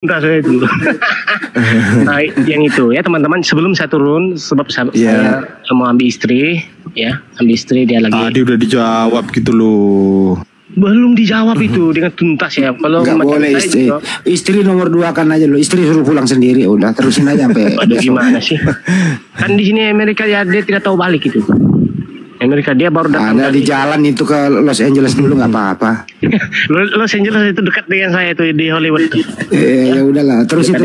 Entah saya itu. Nah, yang itu ya teman-teman, sebelum saya turun sebab saya mau ambil istri ya, ambil istri dia lagi. Tadi udah dijawab gitu loh. Belum dijawab itu dengan tuntas ya. Kalau nggak boleh istri. Istri nomor 2 kan aja lo. Istri suruh pulang sendiri udah terusin aja sampai. Aduh gimana sih? Kan di sini Amerika ya dia tidak tahu balik itu. Amerika dia baru datang. Ada di jalan itu ke Los Angeles dulu nggak apa-apa. Los Angeles itu dekat dengan saya itu di Hollywood. Ya udahlah terusin.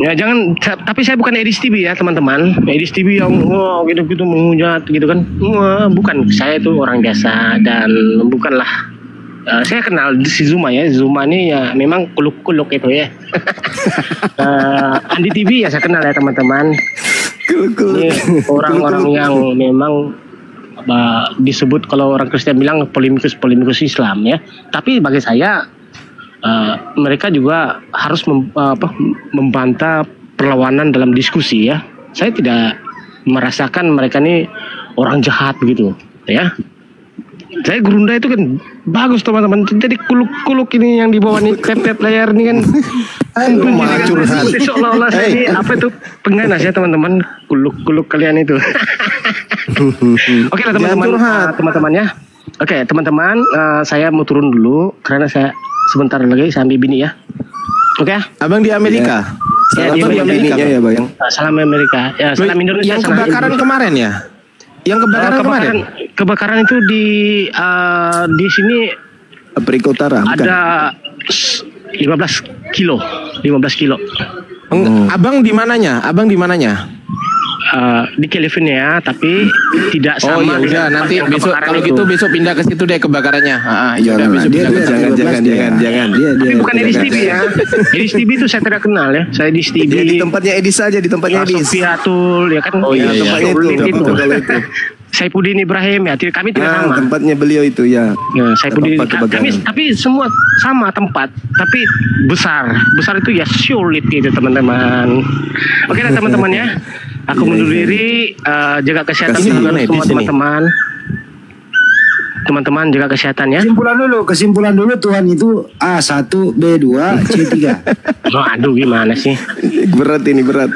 Ya jangan, tapi saya bukan Edis TV ya teman-teman. Edis TV yang gitu-gitu menghujat gitu kan. Bukan, saya itu orang biasa dan bukanlah. Saya kenal si Zuma ya. Zuma ini ya memang kuluk-kuluk itu ya. Andi TV ya saya kenal ya teman-teman. Ini orang-orang yang memang disebut kalau orang Kristen bilang polemikus Islam ya. Tapi bagi saya mereka juga harus membantah perlawanan dalam diskusi ya. Saya tidak merasakan mereka ini orang jahat begitu ya. Saya Gerunda itu kan bagus teman-teman. Jadi kuluk-kuluk ini yang di bawah nih tep layar ini kan. Seolah-olah saya apa itu pengganas ya teman-teman. Kuluk-kuluk kalian itu. Oke lah teman-teman ya. Oke teman-teman, saya mau turun dulu karena saya sebentar lagi saya ambil bini ya. Oke. Abang di Amerika. Ya, di Amerika ya bang. Salam Amerika. Ya, salam Indonesia. Yang kebakaran kemarin ya. Yang kebakaran itu di sini Afrika Utara ada 15 kilo. Abang di mananya? Di California tapi tidak sama. Oh ya udah nanti besok kalau gitu besok pindah ke situ deh kebakarannya. Jangan. Tapi bukan Edis TV ya. Edis TV itu saya tidak kenal ya. Saya di TV. Di tempatnya Edis saja, di tempatnya Edis. Sofiatul ya kan. Oh iya, tempatnya itu. Saifuddin Ibrahim ya, kami tidak sama. Tempatnya beliau itu ya. Saifuddin kami tapi semua sama tempat, tapi besar itu ya sulit gitu teman-teman. Oke lah teman-teman ya. Aku mundur diri, jaga kesehatan semua teman-teman. Teman-teman jaga kesehatan ya. Kesimpulan dulu Tuhan itu A1, B2, C3. Oh, aduh gimana sih? Berat. Berat.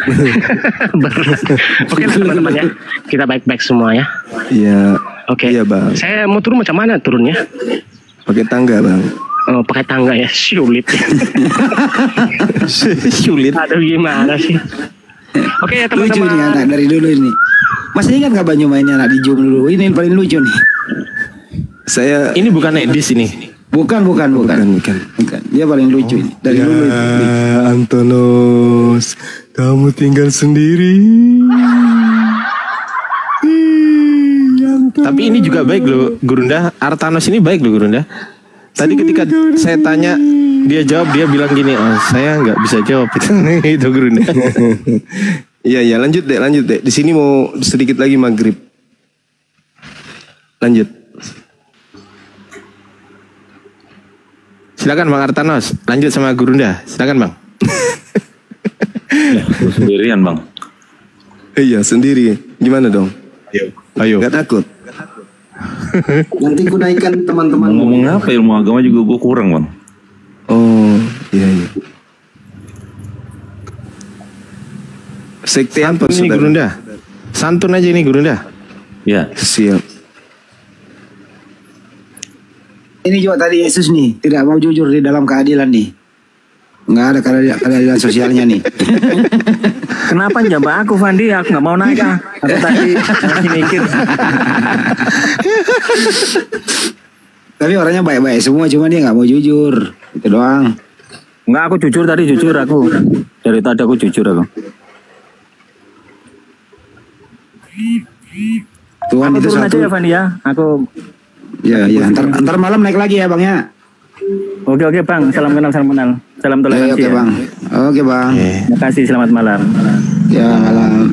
Oke lah teman-teman ya. Kita baik-baik semua ya. Iya. Oke. Iya bang. Saya mau turun macam mana turunnya? Pakai tangga bang. Oh pakai tangga ya, sulit. Sulit. Aduh gimana sih? Oke ya teman-teman. Lucu nih anak dari dulu ini. Masih ingat gak Banyu mainnya anak di Zoom dulu? Ini yang paling lucu nih. Ini bukan Edis ini. Bukan. Dia paling lucu ini. Dari dulu itu. Antonos, kamu tinggal sendiri. Tapi ini juga baik loh, Gurunda. Artanos ini baik loh, Gurunda. Tadi ketika saya tanya, dia bilang gini, saya nggak bisa jawab itu Gurunda. Iya, lanjut deh. Di sini mau sedikit lagi maghrib. Lanjut. Silakan Bang Artanos, lanjut sama Gurunda. Silakan Bang. Sendirian Bang. Iya sendiri. Gimana dong? Ayo. Gak takut. Nanti ku naikkan teman-teman. Ngomong apa ilmu agama juga gue kurang Bang. Oh iya. Sekte apa ini Gurunda? Santun aja ini Gurunda. Ya. Siap. Ini juga tadi Yesus nih tidak mau jujur di dalam keadilan nih. Nggak ada keadilan sosialnya nih. Kenapa jambak aku Fandi? Aku nggak mau naik ah. Aku tadi masih mikir. Tapi orangnya baik-baik semua, cuma dia nggak mau jujur. Itu doang. Nggak, aku jujur aku. Dari tadi aku jujur aku. Tuhan aku itu turun satu. aja ya Fandi ya. Aku. Ya. Antar malam naik lagi ya Bang ya. Oke Bang. Salam kenal. Salam toleransi. Oke Bang. Oke Bang. Terima kasih. Selamat malam. Ya malam.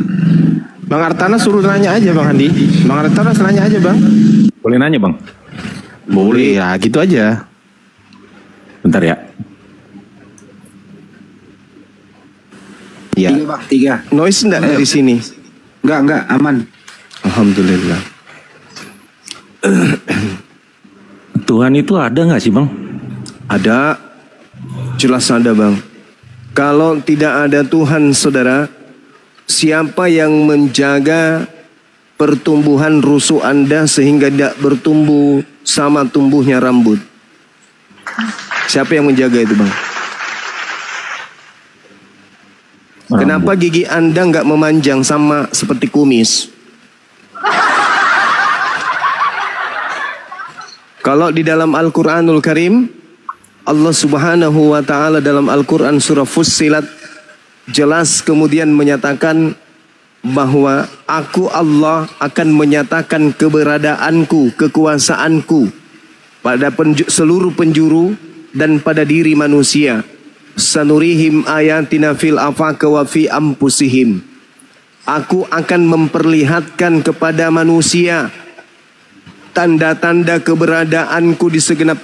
Bang Artanos suruh nanya aja Bang Andi. Bang Artanos nanya aja Bang. Boleh nanya Bang? Boleh ya, gitu aja. Bentar ya. Ya. 3 Bang, 3. Noise enggak dari sini? Enggak, aman. Alhamdulillah. Tuhan itu ada nggak sih Bang? Ada, jelas ada Bang. Kalau tidak ada Tuhan, saudara, siapa yang menjaga pertumbuhan rusuk Anda sehingga tidak bertumbuh sama tumbuhnya rambut? Siapa yang menjaga itu, Bang? Kenapa gigi Anda nggak memanjang sama seperti kumis? Kalau di dalam Al-Quranul Karim, Allah Subhanahu wa Ta'ala dalam Al-Quran surah Fussilat jelas kemudian menyatakan bahwa aku Allah akan menyatakan keberadaanku, kekuasaanku pada seluruh penjuru dan pada diri manusia. Sanurihim ayatina fil afaqi wa fi anfusihim. Aku akan memperlihatkan kepada manusia tanda-tanda keberadaanku di segenap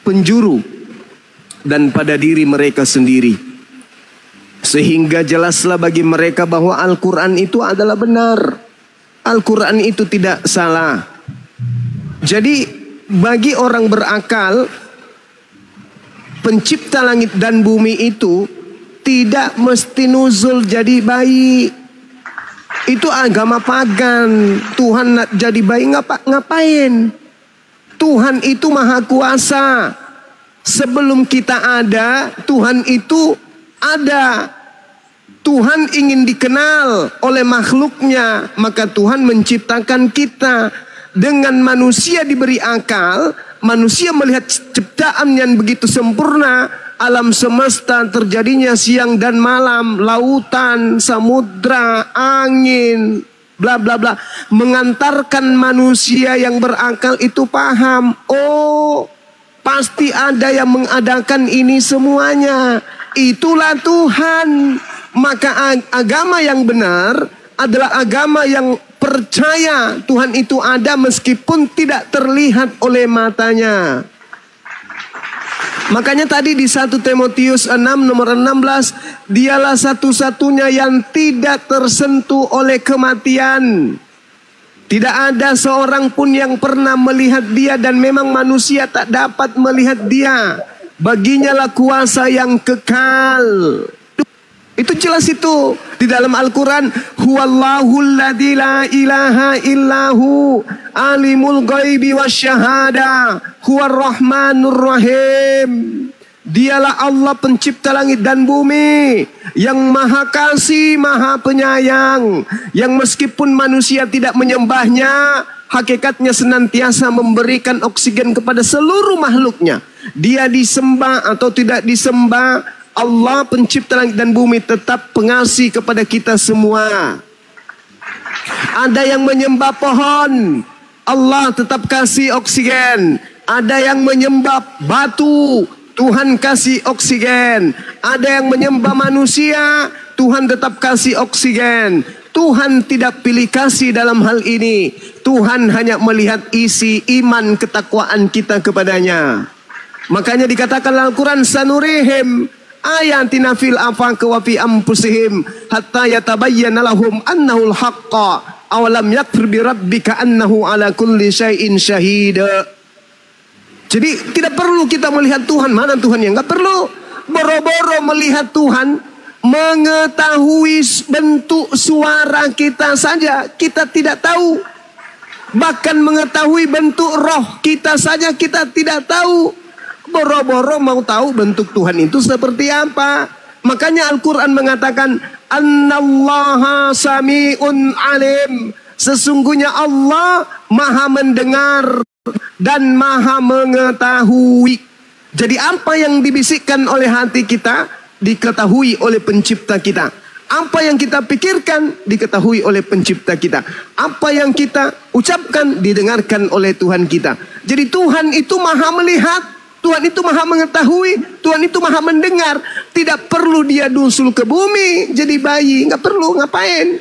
penjuru dan pada diri mereka sendiri. Sehingga jelaslah bagi mereka bahwa Al-Quran itu adalah benar. Al-Quran itu tidak salah. Jadi bagi orang berakal, pencipta langit dan bumi itu tidak mesti nuzul jadi bayi. Itu agama pagan. Tuhan nak jadi bayi ngapain? Tuhan itu maha kuasa. Sebelum kita ada, Tuhan itu ada. Tuhan ingin dikenal oleh makhluknya, maka Tuhan menciptakan kita. Dengan manusia diberi akal, manusia melihat ciptaan yang begitu sempurna, alam semesta terjadinya siang dan malam, lautan, samudra, angin, bla bla bla, mengantarkan manusia yang berakal itu paham, oh pasti ada yang mengadakan ini semuanya, itulah Tuhan. Maka agama yang benar adalah agama yang percaya Tuhan itu ada meskipun tidak terlihat oleh matanya. Makanya tadi di 1 Timotius 6 nomor 16, dialah satu-satunya yang tidak tersentuh oleh kematian. Tidak ada seorang pun yang pernah melihat dia dan memang manusia tak dapat melihat dia. Baginya lah kuasa yang kekal. Itu jelas itu di dalam Al-Quran. Huwallahul ladzi la ilaha illahu alimul ghaibi wasyahada huwar rahmanur rahim. Dialah Allah pencipta langit dan bumi, yang maha kasih, maha penyayang, yang meskipun manusia tidak menyembahnya, hakikatnya senantiasa memberikan oksigen kepada seluruh makhluknya. Dia disembah atau tidak disembah, Allah pencipta langit dan bumi tetap pengasih kepada kita semua. Ada yang menyembah pohon, Allah tetap kasih oksigen. Ada yang menyembah batu, Tuhan kasih oksigen. Ada yang menyembah manusia, Tuhan tetap kasih oksigen. Tuhan tidak pilih kasih dalam hal ini. Tuhan hanya melihat isi iman ketakwaan kita kepadanya. Makanya dikatakan Al-Quran, sanurihim ayatina fil afaqi wa fi anfusihim hatta yatabayyana lahum annahul haqqa awalam yakfir bi rabbika annahu ala kulli syai'in syahida. Jadi tidak perlu kita melihat Tuhan. Mana Tuhan yang enggak perlu. Boro-boro melihat Tuhan, mengetahui bentuk suara kita saja kita tidak tahu. Bahkan mengetahui bentuk roh kita saja kita tidak tahu. Boro-boro mau tahu bentuk Tuhan itu seperti apa. Makanya Al-Quran mengatakan Annallaha sami'un alim. Sesungguhnya Allah maha mendengar dan maha mengetahui. Jadi apa yang dibisikkan oleh hati kita diketahui oleh pencipta kita. Apa yang kita pikirkan diketahui oleh pencipta kita. Apa yang kita ucapkan didengarkan oleh Tuhan kita. Jadi Tuhan itu maha melihat, Tuhan itu maha mengetahui, Tuhan itu maha mendengar. Tidak perlu dia dusul ke bumi jadi bayi, nggak perlu, ngapain?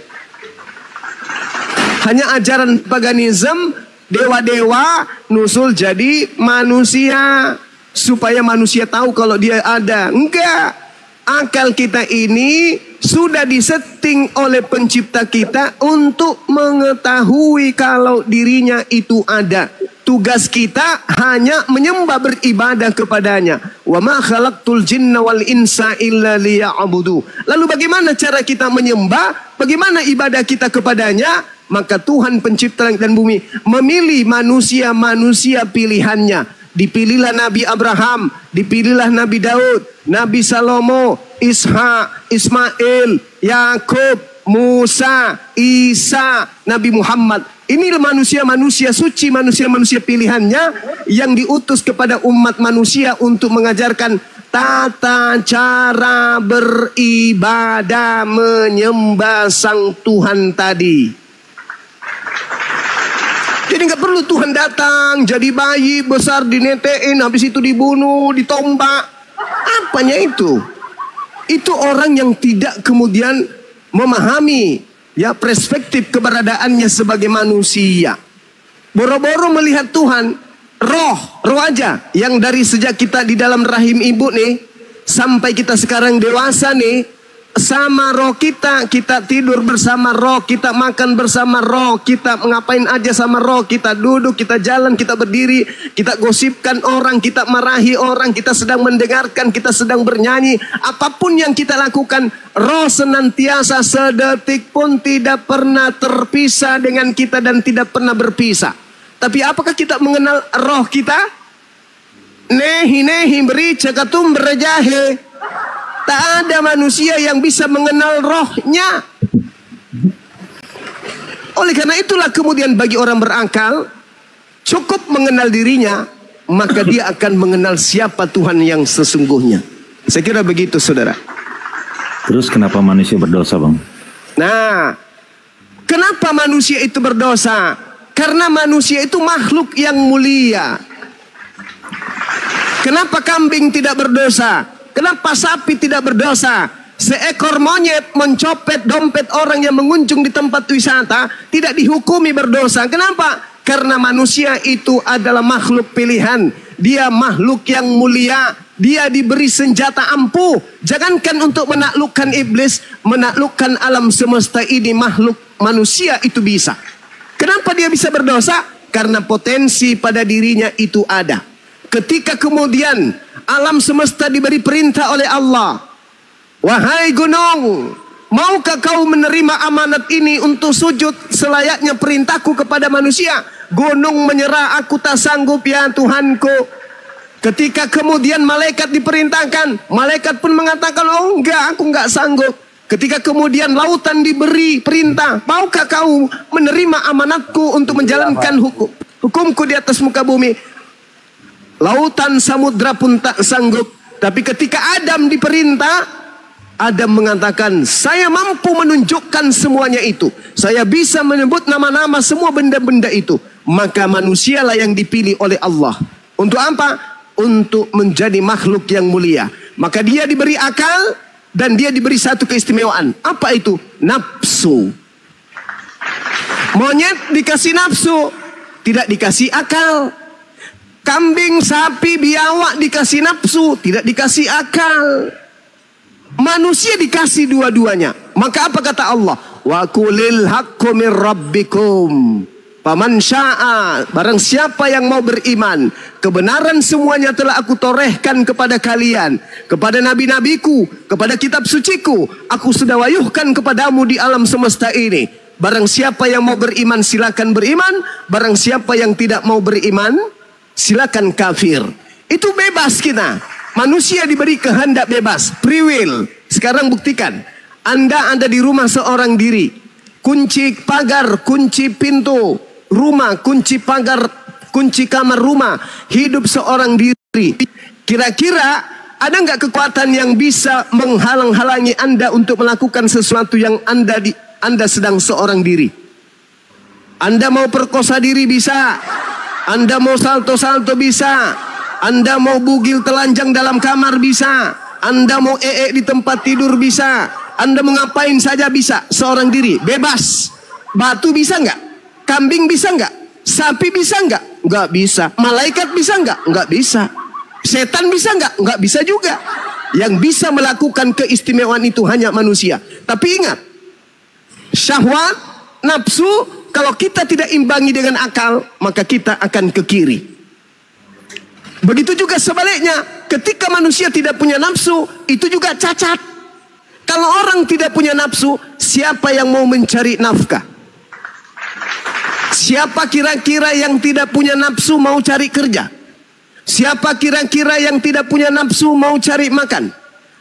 Hanya ajaran paganisme, dewa-dewa nusul jadi manusia supaya manusia tahu kalau dia ada. Enggak. akal kita ini sudah disetting oleh pencipta kita untuk mengetahui kalau dirinya itu ada. Tugas kita hanya menyembah, beribadah kepadanya. Wa ma khalaqtul jinna wal insa illa liya'budu. Lalu bagaimana cara kita menyembah? Bagaimana ibadah kita kepadanya? Maka Tuhan pencipta langit dan bumi memilih manusia-manusia pilihannya. Dipilihlah Nabi Abraham, dipilihlah Nabi Daud, Nabi Salomo, Ishak, Ismail, Yakub, Musa, Isa, Nabi Muhammad. Inilah manusia-manusia suci, manusia-manusia pilihannya yang diutus kepada umat manusia untuk mengajarkan tata cara beribadah menyembah Sang Tuhan tadi. Jadi nggak perlu Tuhan datang jadi bayi besar dinetein, habis itu dibunuh, ditombak. Apanya itu? Itu orang yang tidak kemudian memahami ya perspektif keberadaannya sebagai manusia. Boro-boro melihat Tuhan, roh aja yang dari sejak kita di dalam rahim ibu nih sampai kita sekarang dewasa nih, sama roh kita tidur bersama roh, kita makan bersama roh, kita ngapain aja sama roh, kita duduk, kita jalan, kita berdiri, kita gosipkan orang, kita marahi orang, kita sedang mendengarkan, kita sedang bernyanyi, apapun yang kita lakukan, roh senantiasa sedetik pun tidak pernah terpisah dengan kita dan tidak pernah berpisah. Tapi apakah kita mengenal roh kita? Nehi beri cakatum berjahe. Tak ada manusia yang bisa mengenal rohnya. Oleh karena itulah kemudian bagi orang berakal, cukup mengenal dirinya, maka dia akan mengenal siapa Tuhan yang sesungguhnya. Saya kira begitu, saudara. Terus kenapa manusia berdosa, Bang? Nah, kenapa manusia itu berdosa? Karena manusia itu makhluk yang mulia. Kenapa kambing tidak berdosa? Kenapa sapi tidak berdosa? Seekor monyet mencopet dompet orang yang mengunjung di tempat wisata tidak dihukumi berdosa. Kenapa? Karena manusia itu adalah makhluk pilihan. Dia makhluk yang mulia. Dia diberi senjata ampuh. Jangankan untuk menaklukkan iblis, menaklukkan alam semesta ini, makhluk manusia itu bisa. Kenapa dia bisa berdosa? Karena potensi pada dirinya itu ada. Ketika kemudian alam semesta diberi perintah oleh Allah, wahai gunung, maukah kau menerima amanat ini untuk sujud selayaknya perintahku kepada manusia? Gunung menyerah, aku tak sanggup ya Tuhanku. Ketika kemudian malaikat diperintahkan, malaikat pun mengatakan, oh enggak, aku enggak sanggup. Ketika kemudian lautan diberi perintah, maukah kau menerima amanatku untuk menjalankan hukumku di atas muka bumi? Lautan samudra pun tak sanggup. Tapi ketika Adam diperintah, Adam mengatakan, saya mampu menunjukkan semuanya itu. Saya bisa menyebut nama-nama semua benda-benda itu. Maka manusialah yang dipilih oleh Allah. Untuk apa? Untuk menjadi makhluk yang mulia. Maka dia diberi akal dan dia diberi satu keistimewaan. Apa itu? Nafsu. Monyet dikasih nafsu, tidak dikasih akal. Kambing, sapi, biawak dikasih nafsu, tidak dikasih akal. Manusia dikasih dua-duanya. Maka apa kata Allah? Wa qulil haqqu mir rabbikum. Faman syaa, barang siapa yang mau beriman, kebenaran semuanya telah aku torehkan kepada kalian, kepada nabi-nabiku, kepada kitab suciku. Aku sudah wayuhkan kepadamu di alam semesta ini. Barang siapa yang mau beriman silakan beriman, barang siapa yang tidak mau beriman silakan kafir. Itu bebas kita. Manusia diberi kehendak bebas, free will. Sekarang buktikan. Anda ada di rumah seorang diri. Kunci pagar, kunci pintu rumah, kunci pagar, kunci kamar rumah. Hidup seorang diri. Kira-kira ada nggak kekuatan yang bisa menghalang-halangi Anda untuk melakukan sesuatu yang Anda sedang seorang diri? Anda mau perkosa diri bisa. Anda mau salto-salto bisa. Anda mau bugil telanjang dalam kamar bisa. Anda mau di tempat tidur bisa. Anda mau ngapain saja bisa. Seorang diri, bebas. Batu bisa nggak? Kambing bisa nggak? Sapi bisa nggak? Nggak bisa. Malaikat bisa nggak? Nggak bisa. Setan bisa nggak? Nggak bisa juga. Yang bisa melakukan keistimewaan itu hanya manusia. Tapi ingat, syahwat, nafsu, kalau kita tidak imbangi dengan akal, maka kita akan ke kiri. Begitu juga sebaliknya, ketika manusia tidak punya nafsu, itu juga cacat. Kalau orang tidak punya nafsu, siapa yang mau mencari nafkah? Siapa kira-kira yang tidak punya nafsu mau cari kerja? Siapa kira-kira yang tidak punya nafsu mau cari makan?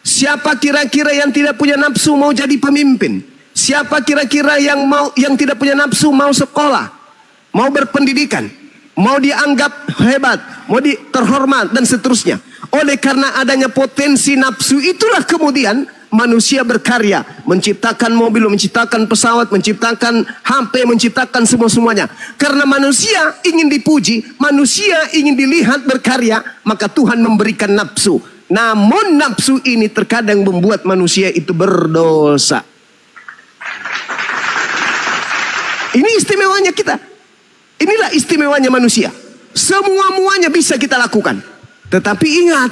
Siapa kira-kira yang tidak punya nafsu mau jadi pemimpin? Siapa kira-kira yang tidak punya nafsu mau sekolah, mau berpendidikan, mau dianggap hebat, mau terhormat dan seterusnya? Oleh karena adanya potensi nafsu itulah kemudian manusia berkarya, menciptakan mobil, menciptakan pesawat, menciptakan HP, menciptakan semua-semuanya. Karena manusia ingin dipuji, manusia ingin dilihat berkarya, maka Tuhan memberikan nafsu. Namun nafsu ini terkadang membuat manusia itu berdosa. Ini istimewanya kita. Inilah istimewanya manusia. Semua-muanya bisa kita lakukan. Tetapi ingat,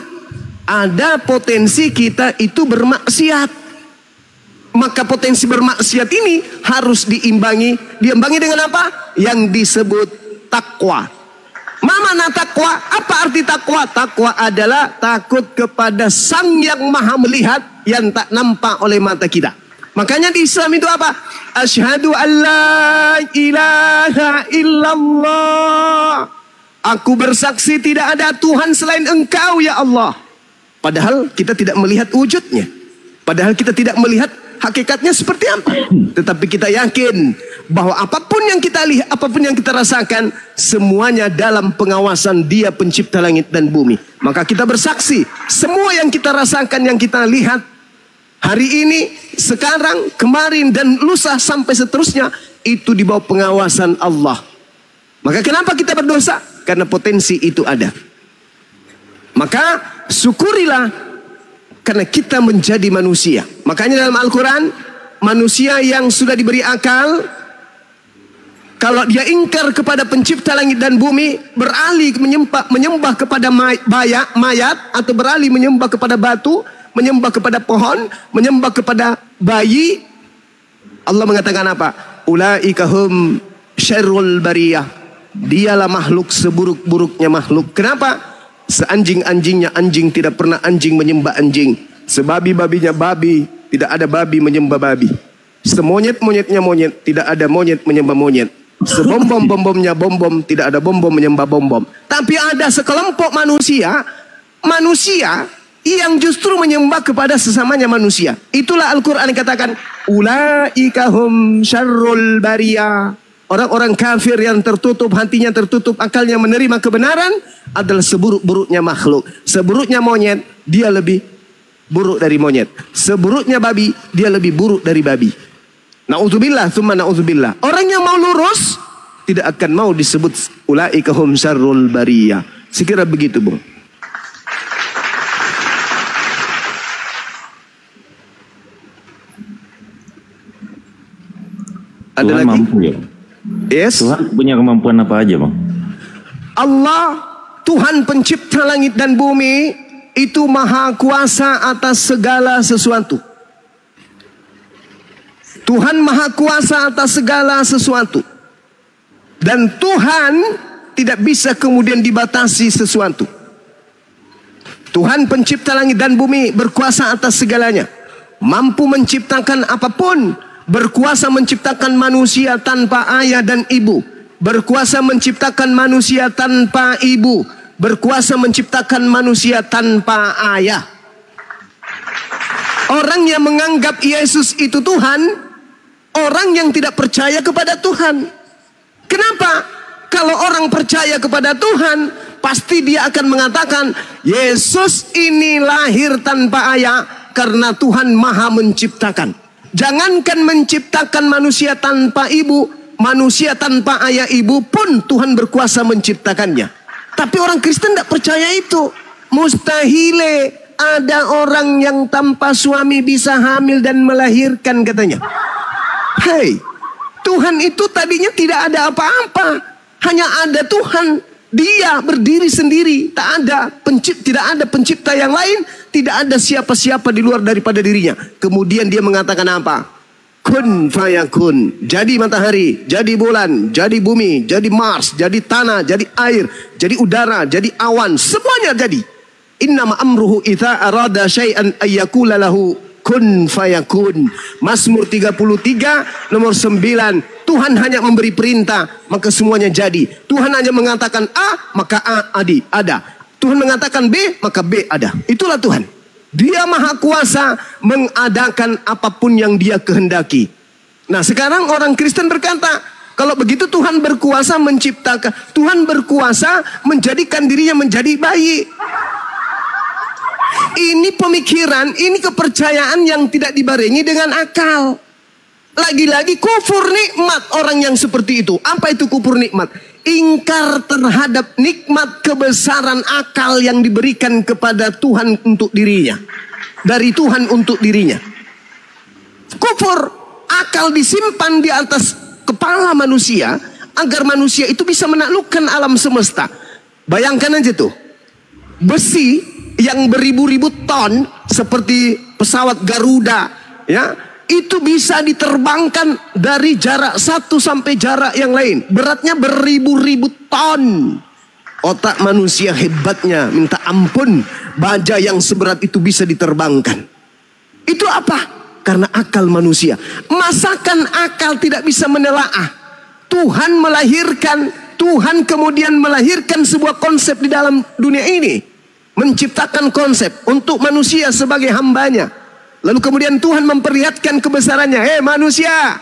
ada potensi kita itu bermaksiat. Maka potensi bermaksiat ini harus diimbangi. Diimbangi dengan apa? Yang disebut takwa. Mana takwa? Apa arti takwa? Takwa adalah takut kepada Sang Yang Maha Melihat yang tak nampak oleh mata kita. Makanya di Islam itu apa? Asyhadu an la ilaha illallah. Aku bersaksi tidak ada Tuhan selain Engkau ya Allah. Padahal kita tidak melihat wujudnya. Padahal kita tidak melihat hakikatnya seperti apa. Tetapi kita yakin bahwa apapun yang kita lihat, apapun yang kita rasakan, semuanya dalam pengawasan Dia pencipta langit dan bumi. Maka kita bersaksi, semua yang kita rasakan, yang kita lihat hari ini, sekarang, kemarin, dan lusa sampai seterusnya, itu di bawah pengawasan Allah. Maka kenapa kita berdosa? Karena potensi itu ada. Maka syukurilah karena kita menjadi manusia. Makanya dalam Al-Quran, manusia yang sudah diberi akal, kalau dia ingkar kepada pencipta langit dan bumi, beralih menyembah kepada mayat, atau beralih menyembah kepada batu, menyembah kepada pohon, menyembah kepada bayi, Allah mengatakan apa? Ulaika hum syarrul bariyah. Dialah makhluk seburuk-buruknya makhluk. Kenapa? Seanjing-anjingnya anjing tidak pernah anjing menyembah anjing. Sebabi-babinya babi tidak ada babi menyembah babi. Semonyet-monyetnya monyet tidak ada monyet menyembah monyet. Sebom-bom-bom-bomnya bom-bom tidak ada bom-bom menyembah bom-bom. Tapi ada sekelompok manusia yang justru menyembah kepada sesamanya manusia. Itulah Al-Quran yang katakan ulaika hum syarrul bariyah. Orang-orang kafir yang tertutup hatinya, tertutup akalnya menerima kebenaran adalah seburuk-buruknya makhluk. Seburuknya monyet, dia lebih buruk dari monyet. Seburuknya babi, dia lebih buruk dari babi. Na'udzubillah, tsumma na'udzubillah. Orang yang mau lurus tidak akan mau disebut ulaika hum syarrul bariyah. Sekira begitu, Bung. Ada Tuhan lagi? mampu ya? Yes. Tuhan punya kemampuan apa aja, Bang? Allah, Tuhan pencipta langit dan bumi, itu maha kuasa atas segala sesuatu. Tuhan maha kuasa atas segala sesuatu. Dan Tuhan tidak bisa kemudian dibatasi sesuatu. Tuhan pencipta langit dan bumi berkuasa atas segalanya. Mampu menciptakan apapun. Berkuasa menciptakan manusia tanpa ayah dan ibu. Berkuasa menciptakan manusia tanpa ibu. Berkuasa menciptakan manusia tanpa ayah. Orang yang menganggap Yesus itu Tuhan, orang yang tidak percaya kepada Tuhan. Kenapa? Kalau orang percaya kepada Tuhan, pasti dia akan mengatakan, Yesus ini lahir tanpa ayah karena Tuhan maha menciptakan. Jangankan menciptakan manusia tanpa ibu, manusia tanpa ayah ibu pun Tuhan berkuasa menciptakannya. Tapi orang Kristen tidak percaya itu. Mustahile ada orang yang tanpa suami bisa hamil dan melahirkan katanya. Hei, Tuhan itu tadinya tidak ada apa-apa. Hanya ada Tuhan. Dia berdiri sendiri. Tidak ada pencipta yang lain. Tidak ada siapa-siapa di luar daripada dirinya. Kemudian dia mengatakan apa? Kun fayakun. Jadi matahari, jadi bulan, jadi bumi, jadi Mars, jadi tanah, jadi air, jadi udara, jadi awan. Semuanya jadi. Innama amruhu idza arada syai'an ayyakula lahu kun fayakun. Mazmur 33 nomor 9. Tuhan hanya memberi perintah, maka semuanya jadi. Tuhan hanya mengatakan A, maka A ada. Tuhan mengatakan B, maka B ada. Itulah Tuhan. Dia maha kuasa mengadakan apapun yang dia kehendaki. Nah, sekarang orang Kristen berkata, kalau begitu Tuhan berkuasa menciptakan, Tuhan berkuasa menjadikan dirinya menjadi bayi. Ini pemikiran, ini kepercayaan yang tidak dibarengi dengan akal. Lagi-lagi kufur nikmat orang yang seperti itu. Apa itu kufur nikmat? Ingkar terhadap nikmat kebesaran akal yang diberikan kepada Tuhan untuk dirinya. Dari Tuhan untuk dirinya. Kufur, akal disimpan di atas kepala manusia agar manusia itu bisa menaklukkan alam semesta. Bayangkan aja tuh. Besi yang beribu-ribu ton seperti pesawat Garuda, ya, itu bisa diterbangkan dari jarak satu sampai jarak yang lain. Beratnya beribu-ribu ton. Otak manusia hebatnya minta ampun. Baja yang seberat itu bisa diterbangkan. Itu apa? Karena akal manusia. Masakan akal tidak bisa menelaah. Tuhan melahirkan, Tuhan kemudian melahirkan sebuah konsep di dalam dunia ini. Menciptakan konsep untuk manusia sebagai hambanya. Lalu kemudian Tuhan memperlihatkan kebesarannya. Manusia,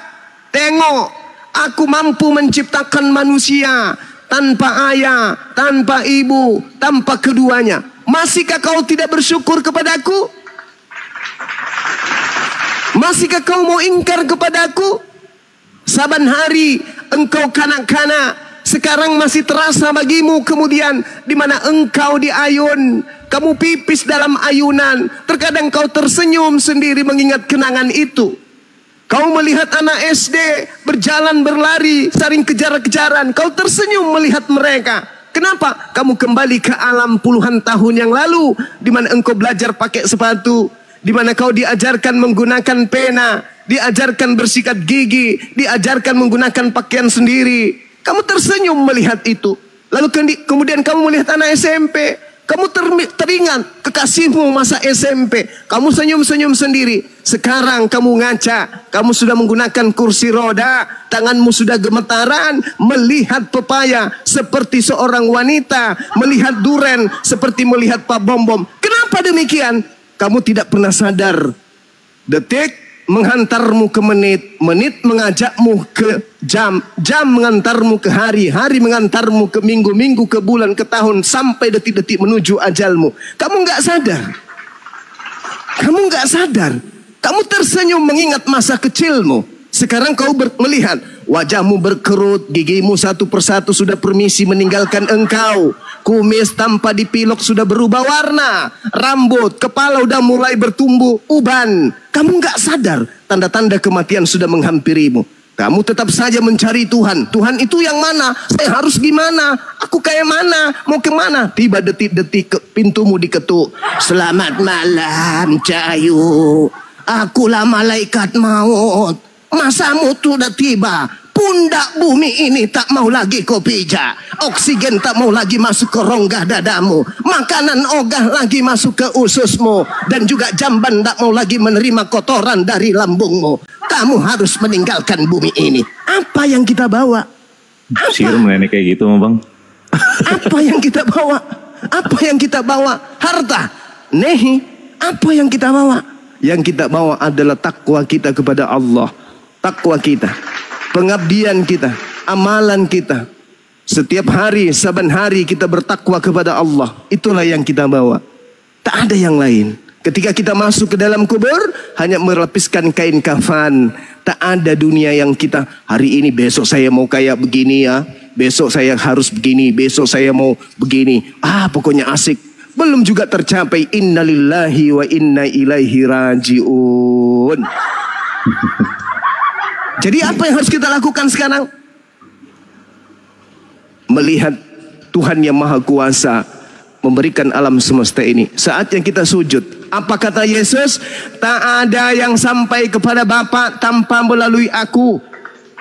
tengok, aku mampu menciptakan manusia tanpa ayah, tanpa ibu, tanpa keduanya. Masihkah kau tidak bersyukur kepadaku? Masihkah kau mau ingkar kepadaku? Saban hari engkau kanak-kanak. Sekarang masih terasa bagimu kemudian di mana engkau diayun, kamu pipis dalam ayunan. Terkadang kau tersenyum sendiri mengingat kenangan itu. Kau melihat anak SD berjalan berlari, saling kejar-kejaran. Kau tersenyum melihat mereka. Kenapa? Kamu kembali ke alam puluhan tahun yang lalu, di mana engkau belajar pakai sepatu, di mana kau diajarkan menggunakan pena, diajarkan bersikat gigi, diajarkan menggunakan pakaian sendiri. Kamu tersenyum melihat itu. Lalu kemudian kamu melihat anak SMP. Kamu teringat kekasihmu masa SMP. Kamu senyum-senyum sendiri. Sekarang kamu ngaca. Kamu sudah menggunakan kursi roda. Tanganmu sudah gemetaran. Melihat pepaya seperti seorang wanita. Melihat duren seperti melihat Pak Bom-Bom. Kenapa demikian? Kamu tidak pernah sadar. Detik menghantarmu ke menit, menit mengajakmu ke jam, jam mengantarmu ke hari, hari mengantarmu ke minggu, minggu ke bulan, ke tahun, sampai detik-detik menuju ajalmu. Kamu nggak sadar. Kamu nggak sadar. Kamu tersenyum mengingat masa kecilmu. Sekarang kau melihat wajahmu berkerut, gigimu satu persatu sudah permisi meninggalkan engkau. Kumis tanpa dipilok sudah berubah warna. Rambut, kepala udah mulai bertumbuh uban. Kamu nggak sadar tanda-tanda kematian sudah menghampirimu. Kamu tetap saja mencari Tuhan. Tuhan itu yang mana? Saya harus gimana? Aku kayak mana? Mau kemana? Tiba detik-detik pintumu diketuk. Selamat malam Cahayu. Akulah malaikat maut. Masamu sudah tiba. Pundak bumi ini tak mau lagi kau pijak. Oksigen tak mau lagi masuk ke rongga dadamu. Makanan ogah lagi masuk ke ususmu. Dan juga jamban tak mau lagi menerima kotoran dari lambungmu. Kamu harus meninggalkan bumi ini. Apa yang kita bawa? Sihir menenek kayak gitu Bang. Apa yang kita bawa? Apa yang kita bawa? Harta. Nehi. Apa yang kita bawa? Yang kita bawa adalah takwa kita kepada Allah. Takwa kita, pengabdian kita, amalan kita. Setiap hari, saban hari kita bertakwa kepada Allah. Itulah yang kita bawa. Tak ada yang lain. Ketika kita masuk ke dalam kubur, hanya melapiskan kain kafan. Tak ada dunia yang kita, hari ini besok saya mau kayak begini ya. Besok saya harus begini, besok saya mau begini. Pokoknya asik. Belum juga tercapai. Innalillahi wa inna ilaihi raji'un. Jadi apa yang harus kita lakukan sekarang? Melihat Tuhan yang Maha Kuasa memberikan alam semesta ini. Saatnya kita sujud. Apa kata Yesus? Tak ada yang sampai kepada Bapa tanpa melalui aku.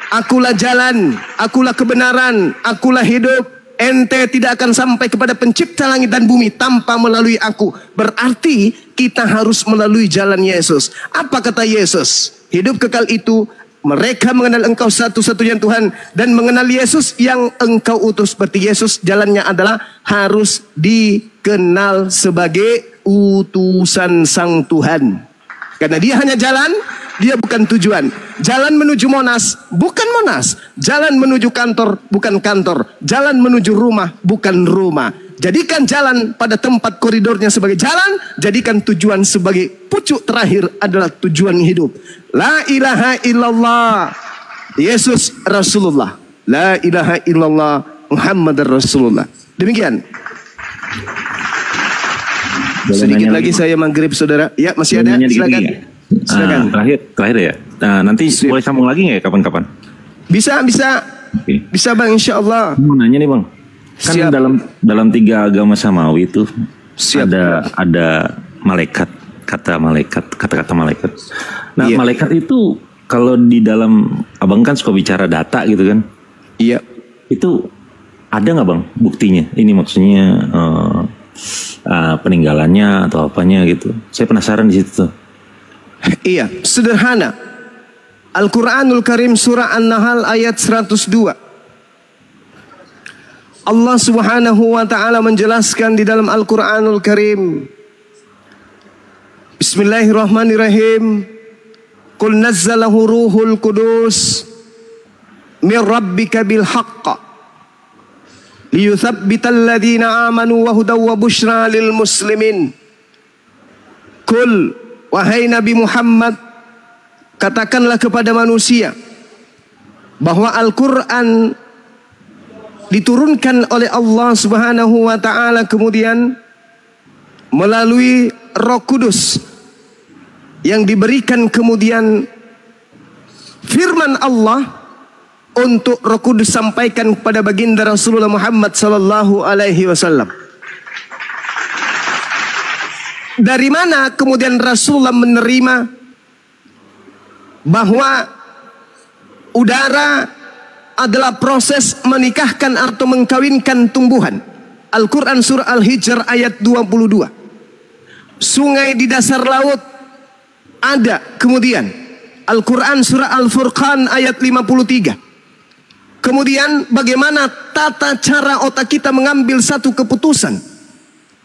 Akulah jalan, akulah kebenaran, akulah hidup. Ente tidak akan sampai kepada pencipta langit dan bumi tanpa melalui aku. Berarti kita harus melalui jalan Yesus. Apa kata Yesus? Hidup kekal itu mereka mengenal engkau satu-satunya Tuhan dan mengenal Yesus yang engkau utus. Berarti Yesus jalannya adalah harus dikenal sebagai utusan Sang Tuhan. Karena dia hanya jalan, dia bukan tujuan. Jalan menuju Monas, bukan Monas. Jalan menuju kantor, bukan kantor. Jalan menuju rumah, bukan rumah. Jadikan jalan pada tempat koridornya sebagai jalan. Jadikan tujuan sebagai pucuk terakhir adalah tujuan hidup. La ilaha illallah. Yesus Rasulullah. La ilaha illallah Muhammad Rasulullah. Demikian. Sedikit lagi saya maghrib saudara. Ya masih ada. Silakan. Silakan. Terakhir ya. Nah, nanti boleh sambung lagi nggak kapan-kapan? Bisa. Okay. Bisa Bang, insya Allah. Mau nanya nih Bang. Kan Siap. dalam 3 agama samawi itu Siap. ada malaikat, kata-kata malaikat. Nah, Iya. malaikat itu kalau di dalam Abang kan suka bicara data gitu kan? Iya. Itu ada nggak Bang buktinya? Ini maksudnya peninggalannya atau apanya gitu. Saya penasaran di situ tuh. Iya, sederhana. Al-Quranul Karim surah An-Nahl ayat 102. Allah Subhanahu wa taala menjelaskan di dalam Al-Quranul Karim. Bismillahirrahmanirrahim. Qul nazzalahu ruhul qudus min rabbika bil haqq liyuthabbital ladzina amanu wa hudaw wa busyra lil muslimin. Qul, wahai Nabi Muhammad, katakanlah kepada manusia bahwa Al-Quran diturunkan oleh Allah Subhanahu wa taala kemudian melalui Roh Kudus yang diberikan kemudian firman Allah untuk Roh Kudus sampaikan kepada baginda Rasulullah Muhammad sallallahu alaihi wasallam. Dari mana kemudian Rasulullah menerima bahwa udara adalah proses menikahkan atau mengkawinkan tumbuhan? Al-Quran surah Al-Hijr ayat 22. Sungai di dasar laut ada kemudian. Al-Quran surah Al-Furqan ayat 53. Kemudian bagaimana tata cara otak kita mengambil satu keputusan?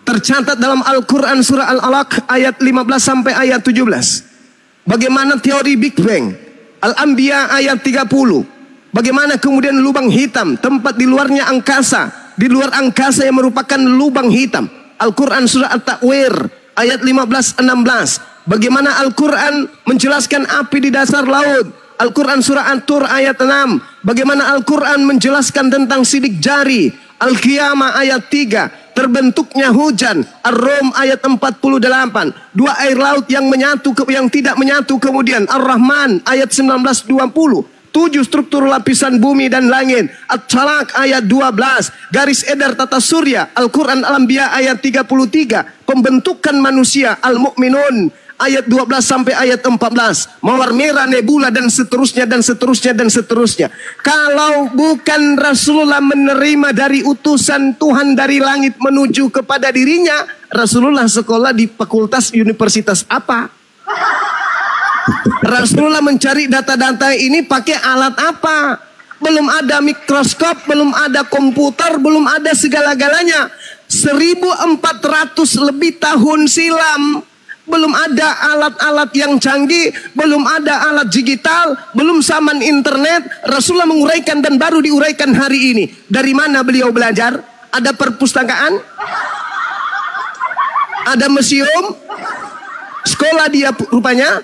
Tercatat dalam Al-Quran surah Al-Alaq ayat 15 sampai ayat 17. Bagaimana teori Big Bang? Al-Anbiya ayat 30. Bagaimana kemudian lubang hitam, tempat di luarnya angkasa, di luar angkasa yang merupakan lubang hitam. Al-Quran surah At-Takwir ayat 15-16. Bagaimana Al-Quran menjelaskan api di dasar laut. Al-Quran surah At-Tur ayat 6. Bagaimana Al-Quran menjelaskan tentang sidik jari. Al-Qiyamah ayat 3. Terbentuknya hujan. Ar-Rum ayat 48. 2 air laut yang menyatu yang tidak menyatu kemudian. Ar-Rahman ayat 19-20. 7 struktur lapisan bumi dan langit. At-Talaq ayat 12. Garis edar tata surya. Al-Quran Al-Anbiya ayat 33. Pembentukan manusia. Al-Mu'minun ayat 12 sampai ayat 14. Mawar merah, nebula dan seterusnya dan seterusnya dan seterusnya. Kalau bukan Rasulullah menerima dari utusan Tuhan dari langit menuju kepada dirinya, Rasulullah sekolah di fakultas universitas apa? Rasulullah mencari data-data ini pakai alat apa? Belum ada mikroskop, belum ada komputer, belum ada segala-galanya. 1400 lebih tahun silam, belum ada alat-alat yang canggih, belum ada alat digital, belum zaman internet. Rasulullah menguraikan dan baru diuraikan hari ini. Dari mana beliau belajar? Ada perpustakaan? Ada museum? Sekolah dia rupanya.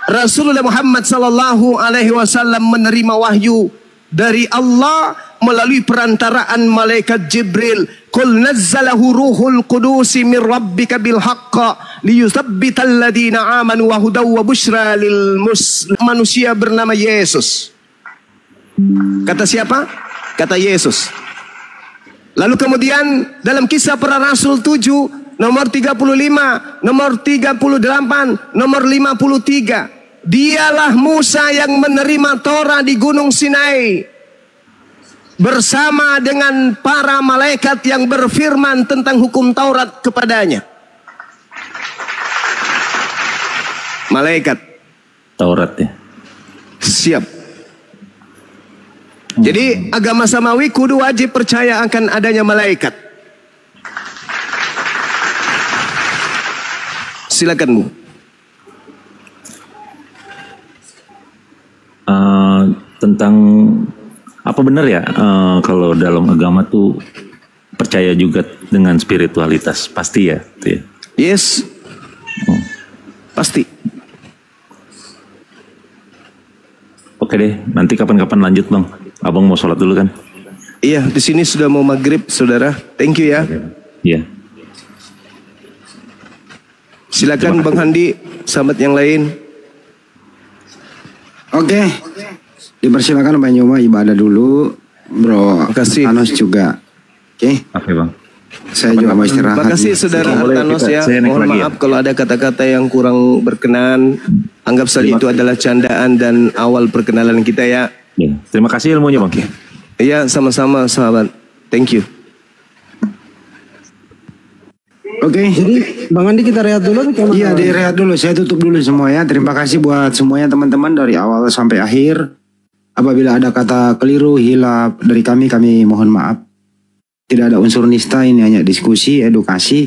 Rasulullah Muhammad sallallahu alaihi wasallam menerima wahyu dari Allah melalui perantaraan malaikat Jibril. Qul nazzalahu ruhul qudus min rabbika bil haqq liyuthabbital ladina amanu wa hudaw wa busyra lil manusia bernama Yesus. Kata siapa? Kata Yesus. Lalu kemudian dalam kisah para rasul 7 nomor 35, nomor 38, nomor 53. Dialah Musa yang menerima Torah di Gunung Sinai bersama dengan para malaikat yang berfirman tentang hukum Taurat kepadanya. Malaikat Taurat ya. siap. Jadi agama samawi kudu wajib percaya akan adanya malaikat. Silakan Bu. Tentang apa benar ya kalau dalam agama tuh percaya juga dengan spiritualitas pasti ya, gitu ya. Yes. Pasti. Oke deh, nanti kapan-kapan lanjut Bang. Abang mau sholat dulu kan? Iya, di sini sudah mau maghrib, saudara. Thank you ya. Iya. Silakan Bang Handi, sahabat yang lain. Oke. Dipersilakan Bang Yoma ibadah dulu. Bro Makasih. Thanos juga. Oke. Oke Bang. Saya juga mau istirahat. Terima kasih saudara Artanos ya. saya naik Mohon lagi ya. maaf kalau ada kata-kata yang kurang berkenan. Anggap saja itu adalah candaan dan awal perkenalan kita ya. Ya. Terima kasih ilmunya Bang. Iya, sama-sama sahabat. Thank you. Oke. Jadi Bang Andi kita rehat dulu atau Iya, direhat dulu. Saya tutup dulu semua ya. Terima kasih buat semuanya teman-teman dari awal sampai akhir. Apabila ada kata keliru, hilaf dari kami mohon maaf. Tidak ada unsur nista, ini hanya diskusi, edukasi.